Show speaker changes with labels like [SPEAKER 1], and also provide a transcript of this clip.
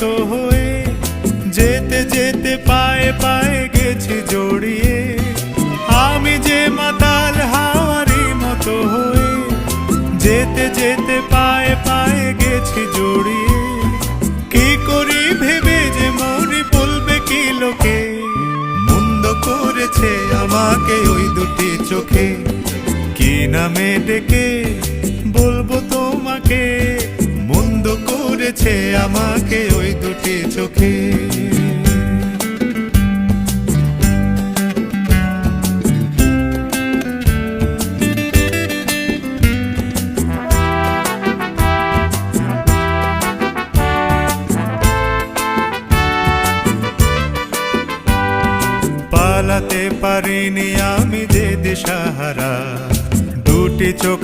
[SPEAKER 1] মতো হয়ে, যেতে যেতে পায়ে পায়ে গেছি জড়িয়ে। আমি যে মাতাল হাওয়ারই মতো হয়ে, যেতে যেতে পায়ে পায়ে গেছি জড়িয়ে। কি করি ভেবে যে মরি, বলবে কি লোকে, মন্দ করেছে আমাকে ওই দুটি চোখে। কি নামে ডেকে বলবো তোমাকে, মন্দ করেছে আমাকে ওই দুটি চোখে। পালাতে পারিনি আমি যে দিশাহারা, দুটি চোখ